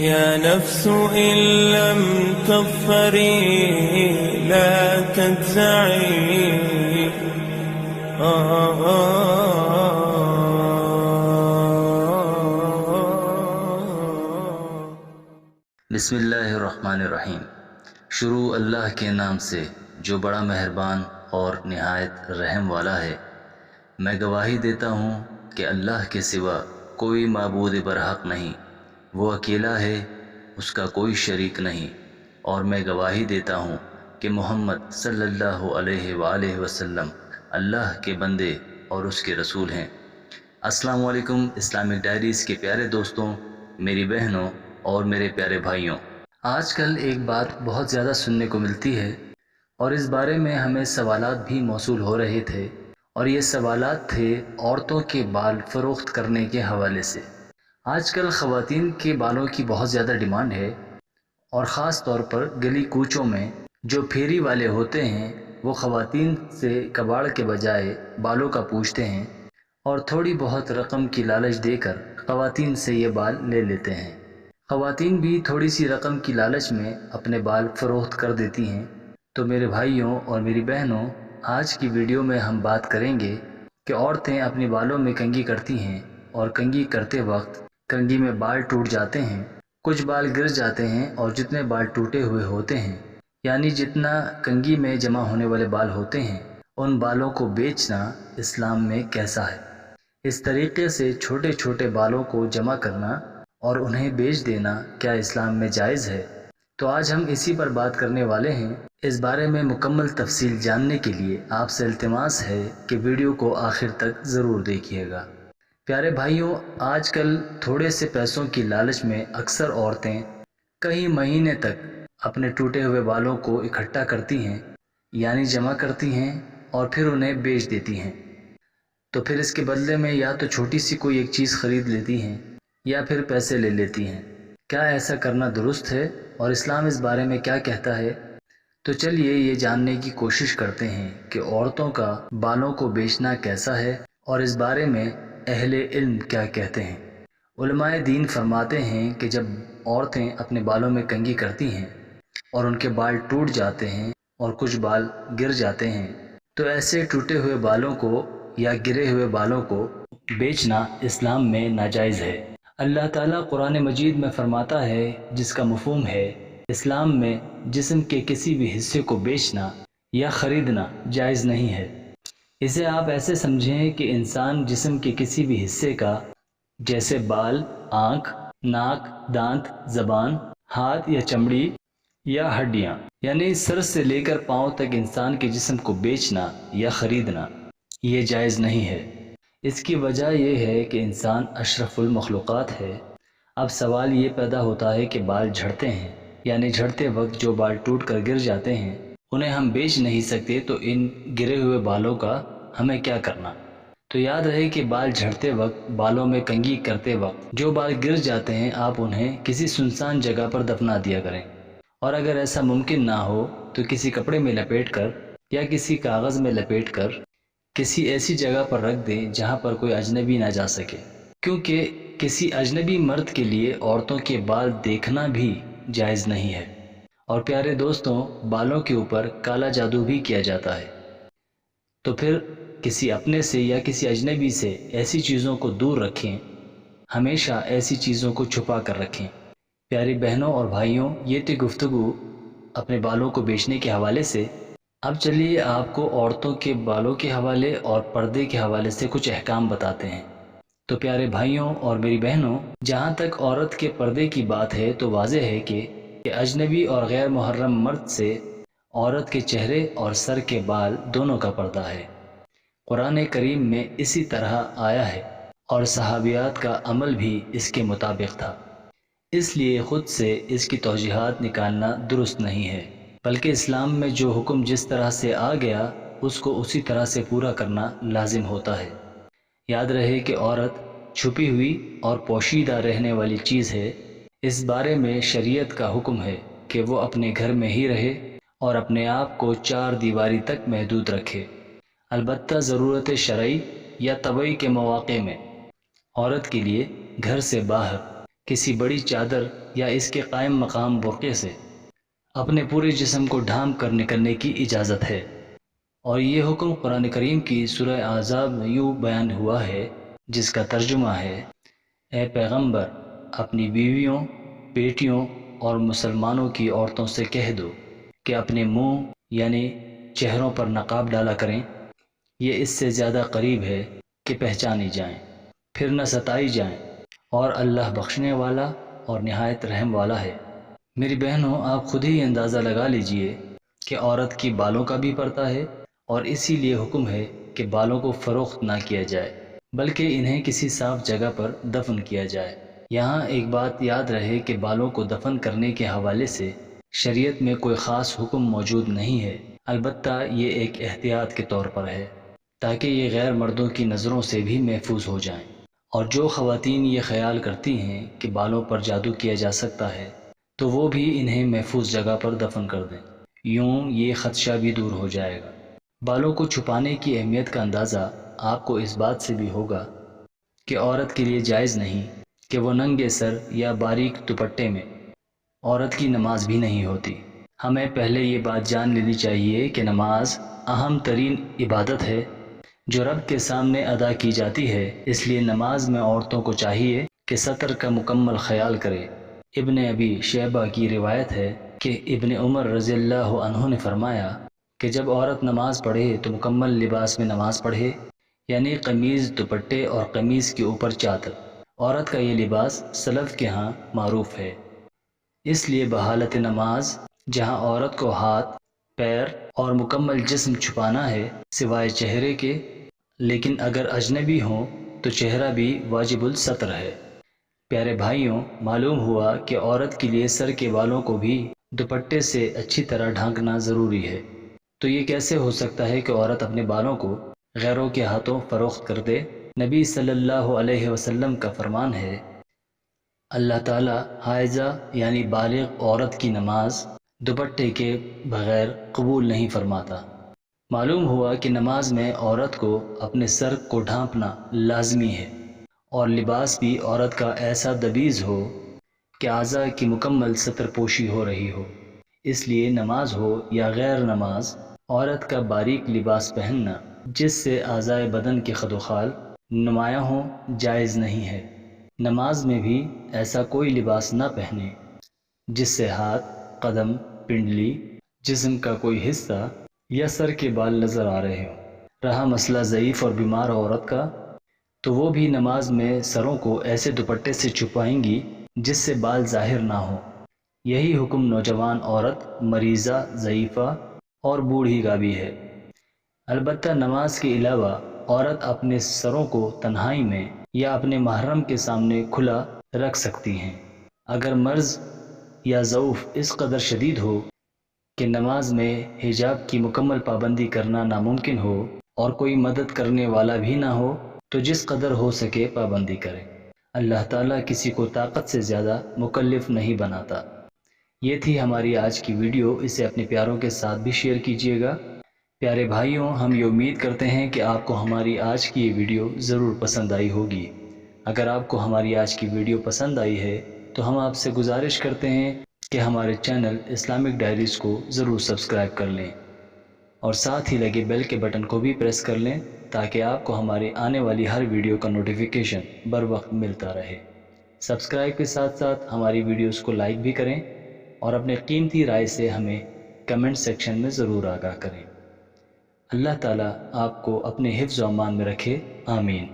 يا نفس إن لم تظفري لا تجزعي. بسم اللہ الرحمن الرحیم۔ شروع اللہ کے نام سے جو بڑا مہربان اور نہایت رحم والا ہے۔ میں گواہی دیتا ہوں کہ اللہ کے سوا کوئی معبود برحق نہیں، وہ اکیلا ہے، اس کا کوئی شریک نہیں، اور میں گواہی دیتا ہوں کہ محمد صلی اللہ علیہ وآلہ وسلم اللہ کے بندے اور اس کے رسول ہیں۔ السلام علیکم اسلامک ڈائریز کے پیارے دوستوں، میری بہنوں اور میرے پیارے بھائیوں۔ آج کل ایک بات بہت زیادہ سننے کو ملتی ہے اور اس بارے میں ہمیں سوالات بھی موصول ہو رہے تھے، اور یہ سوالات تھے عورتوں کے بال فروخت کرنے کے حوالے سے۔ آج کل خواتین کے بالوں کی بہت زیادہ ڈیمانڈ ہے، اور خاص طور پر گلی کوچوں میں جو پھیری والے ہوتے ہیں وہ خواتین سے کباڑ کے بجائے بالوں کا پوچھتے ہیں، اور تھوڑی بہت رقم کی لالچ دے کر خواتین سے یہ بال لے لیتے ہیں۔ خواتین بھی تھوڑی سی رقم کی لالچ میں اپنے بال فروخت کر دیتی ہیں۔ تو میرے بھائیوں اور میری بہنوں، آج کی ویڈیو میں ہم بات کریں گے کہ عورتیں اپنے بالوں میں کنگھی کرتی ہیں، اور کنگھی کرتے وقت کنگھی میں بال ٹوٹ جاتے ہیں، کچھ بال گر جاتے ہیں، اور جتنے بال ٹوٹے ہوئے ہوتے ہیں، یعنی جتنا کنگھی میں جمع ہونے والے بال ہوتے ہیں، ان بالوں کو بیچنا اسلام میں کیسا ہے؟ اس طریقے سے چھوٹے چھوٹے بالوں کو جمع کرنا اور انہیں بیچ دینا کیا اسلام میں جائز ہے؟ تو آج ہم اسی پر بات کرنے والے ہیں۔ اس بارے میں مکمل تفصیل جاننے کے لیے آپ سے التماس ہے کہ ویڈیو کو آخر تک ضرور دیکھیے گا۔ پیارے بھائیوں، آج کل تھوڑے سے پیسوں کی لالچ میں اکثر عورتیں کئی مہینے تک اپنے ٹوٹے ہوئے بالوں کو اکٹھا کرتی ہیں، یعنی جمع کرتی ہیں، اور پھر انہیں بیچ دیتی ہیں۔ تو پھر اس کے بدلے میں یا تو چھوٹی سی کوئی ایک چیز خرید لیتی ہیں یا پھر پیسے لے لیتی ہیں۔ کیا ایسا کرنا درست ہے، اور اسلام اس بارے میں کیا کہتا ہے؟ تو چلیے یہ جاننے کی کوشش کرتے ہیں کہ عورتوں کا بالوں کو بیچنا کیسا ہے، اور اس بارے میں اہل علم کیا کہتے ہیں۔ علماء دین فرماتے ہیں کہ جب عورتیں اپنے بالوں میں کنگھی کرتی ہیں اور ان کے بال ٹوٹ جاتے ہیں اور کچھ بال گر جاتے ہیں، تو ایسے ٹوٹے ہوئے بالوں کو یا گرے ہوئے بالوں کو بیچنا اسلام میں ناجائز ہے۔ اللہ تعالیٰ قرآن مجید میں فرماتا ہے، جس کا مفہوم ہے اسلام میں جسم کے کسی بھی حصے کو بیچنا یا خریدنا جائز نہیں ہے۔ اسے آپ ایسے سمجھیں کہ انسان جسم کے کسی بھی حصے کا، جیسے بال، آنکھ، ناک، دانت، زبان، ہاتھ یا چمڑی یا ہڈیاں، یعنی سر سے لے کر پاؤں تک انسان کے جسم کو بیچنا یا خریدنا یہ جائز نہیں ہے۔ اس کی وجہ یہ ہے کہ انسان اشرف المخلوقات ہے۔ اب سوال یہ پیدا ہوتا ہے کہ بال جھڑتے ہیں، یعنی جھڑتے وقت جو بال ٹوٹ کر گر جاتے ہیں انہیں ہم بیچ نہیں سکتے، تو ان گرے ہوئے بالوں کا ہمیں کیا کرنا؟ تو یاد رہے کہ بال جھڑتے وقت، بالوں میں کنگھی کرتے وقت جو بال گر جاتے ہیں آپ انہیں کسی سنسان جگہ پر دفنا دیا کریں، اور اگر ایسا ممکن نہ ہو تو کسی کپڑے میں لپیٹ کر یا کسی کاغذ میں لپیٹ کر کسی ایسی جگہ پر رکھ دیں جہاں پر کوئی اجنبی نہ جا سکے، کیونکہ کسی اجنبی مرد کے لیے عورتوں کے بال دیکھنا بھی جائز نہیں ہے۔ اور پیارے دوستوں، بالوں کے اوپر کالا جادو بھی کیا جاتا ہے، تو پھر کسی اپنے سے یا کسی اجنبی سے ایسی چیزوں کو دور رکھیں، ہمیشہ ایسی چیزوں کو چھپا کر رکھیں۔ پیاری بہنوں اور بھائیوں، یہ تھی گفتگو اپنے بالوں کو بیچنے کے حوالے سے۔ اب چلیے آپ کو عورتوں کے بالوں کے حوالے اور پردے کے حوالے سے کچھ احکام بتاتے ہیں۔ تو پیارے بھائیوں اور میری بہنوں، جہاں تک عورت کے پردے کی بات ہے تو واضح ہے کہ اجنبی اور غیر محرم مرد سے عورت کے چہرے اور سر کے بال دونوں کا پردہ ہے۔ قرآن کریم میں اسی طرح آیا ہے، اور صحابیات کا عمل بھی اس کے مطابق تھا، اس لیے خود سے اس کی توجیہات نکالنا درست نہیں ہے، بلکہ اسلام میں جو حکم جس طرح سے آ گیا اس کو اسی طرح سے پورا کرنا لازم ہوتا ہے۔ یاد رہے کہ عورت چھپی ہوئی اور پوشیدہ رہنے والی چیز ہے۔ اس بارے میں شریعت کا حکم ہے کہ وہ اپنے گھر میں ہی رہے اور اپنے آپ کو چار دیواری تک محدود رکھے، البتہ ضرورت شرعی یا طبعی کے مواقع میں عورت کے لیے گھر سے باہر کسی بڑی چادر یا اس کے قائم مقام برقعے سے اپنے پورے جسم کو ڈھانپ کر نکلنے کی اجازت ہے۔ اور یہ حکم قرآن کریم کی سورہ احزاب میں یوں بیان ہوا ہے، جس کا ترجمہ ہے: اے پیغمبر، اپنی بیویوں، بیٹیوں اور مسلمانوں کی عورتوں سے کہہ دو کہ اپنے منہ یعنی چہروں پر نقاب ڈالا کریں، یہ اس سے زیادہ قریب ہے کہ پہچانی جائیں، پھر نہ ستائی جائیں، اور اللہ بخشنے والا اور نہایت رحم والا ہے۔ میری بہنوں، آپ خود ہی اندازہ لگا لیجئے کہ عورت کی بالوں کا بھی پردہ ہے، اور اسی لیے حکم ہے کہ بالوں کو فروخت نہ کیا جائے بلکہ انہیں کسی صاف جگہ پر دفن کیا جائے۔ یہاں ایک بات یاد رہے کہ بالوں کو دفن کرنے کے حوالے سے شریعت میں کوئی خاص حکم موجود نہیں ہے، البتہ یہ ایک احتیاط کے طور پر ہے تاکہ یہ غیر مردوں کی نظروں سے بھی محفوظ ہو جائیں۔ اور جو خواتین یہ خیال کرتی ہیں کہ بالوں پر جادو کیا جا سکتا ہے تو وہ بھی انہیں محفوظ جگہ پر دفن کر دیں، یوں یہ خدشہ بھی دور ہو جائے گا۔ بالوں کو چھپانے کی اہمیت کا اندازہ آپ کو اس بات سے بھی ہوگا کہ عورت کے لیے جائز نہیں کہ وہ ننگے سر یا باریک دوپٹے میں عورت کی نماز بھی نہیں ہوتی۔ ہمیں پہلے یہ بات جان لینی چاہیے کہ نماز اہم ترین عبادت ہے جو رب کے سامنے ادا کی جاتی ہے، اس لیے نماز میں عورتوں کو چاہیے کہ ستر کا مکمل خیال کرے۔ ابن ابی شیبہ کی روایت ہے کہ ابن عمر رضی اللہ عنہ نے فرمایا کہ جب عورت نماز پڑھے تو مکمل لباس میں نماز پڑھے، یعنی قمیض، دوپٹے اور قمیض کے اوپر چادر۔ عورت کا یہ لباس سلف کے ہاں معروف ہے، اس لیے بحالت نماز جہاں عورت کو ہاتھ، پیر اور مکمل جسم چھپانا ہے سوائے چہرے کے، لیکن اگر اجنبی ہوں تو چہرہ بھی واجب الستر ہے۔ پیارے بھائیوں، معلوم ہوا کہ عورت کے لیے سر کے بالوں کو بھی دوپٹے سے اچھی طرح ڈھانکنا ضروری ہے، تو یہ کیسے ہو سکتا ہے کہ عورت اپنے بالوں کو غیروں کے ہاتھوں فروخت کر دے؟ نبی صلی اللہ علیہ وسلم کا فرمان ہے، اللہ تعالیٰ حائضہ یعنی بالغ عورت کی نماز دوپٹے کے بغیر قبول نہیں فرماتا۔ معلوم ہوا کہ نماز میں عورت کو اپنے سر کو ڈھانپنا لازمی ہے، اور لباس بھی عورت کا ایسا دبیز ہو کہ اعضاء کی مکمل ستر پوشی ہو رہی ہو۔ اس لیے نماز ہو یا غیر نماز، عورت کا باریک لباس پہننا جس سے اعضاء بدن کے خد و خال نمایاں ہوں جائز نہیں ہے۔ نماز میں بھی ایسا کوئی لباس نہ پہنے جس سے ہاتھ، قدم، پنڈلی، جسم کا کوئی حصہ یا سر کے بال نظر آ رہے ہوں۔ رہا مسئلہ ضعیف اور بیمار عورت کا، تو وہ بھی نماز میں سروں کو ایسے دوپٹے سے چھپائیں گی جس سے بال ظاہر نہ ہوں۔ یہی حکم نوجوان عورت، مریضہ، ضعیفہ اور بوڑھی کا بھی ہے۔ البتہ نماز کے علاوہ عورت اپنے سروں کو تنہائی میں یا اپنے محرم کے سامنے کھلا رکھ سکتی ہیں۔ اگر مرض یا ضعف اس قدر شدید ہو کہ نماز میں حجاب کی مکمل پابندی کرنا ناممکن ہو اور کوئی مدد کرنے والا بھی نہ ہو تو جس قدر ہو سکے پابندی کریں۔ اللہ تعالیٰ کسی کو طاقت سے زیادہ مکلف نہیں بناتا۔ یہ تھی ہماری آج کی ویڈیو، اسے اپنے پیاروں کے ساتھ بھی شیئر کیجیے گا۔ پیارے بھائیوں، ہم یہ امید کرتے ہیں کہ آپ کو ہماری آج کی یہ ویڈیو ضرور پسند آئی ہوگی۔ اگر آپ کو ہماری آج کی ویڈیو پسند آئی ہے تو ہم آپ سے گزارش کرتے ہیں کہ ہمارے چینل اسلامک ڈائریز کو ضرور سبسکرائب کر لیں اور ساتھ ہی لگے بیل کے بٹن کو بھی پریس کر لیں تاکہ آپ کو ہماری آنے والی ہر ویڈیو کا نوٹیفیکیشن بر وقت ملتا رہے۔ سبسکرائب کے ساتھ ساتھ ہماری ویڈیوز کو لائک بھی کریں اور اپنے قیمتی رائے سے ہمیں کمنٹ سیکشن میں ضرور آگاہ کریں۔ اللہ تعالیٰ آپ کو اپنے حفظ و امان میں رکھے، آمین۔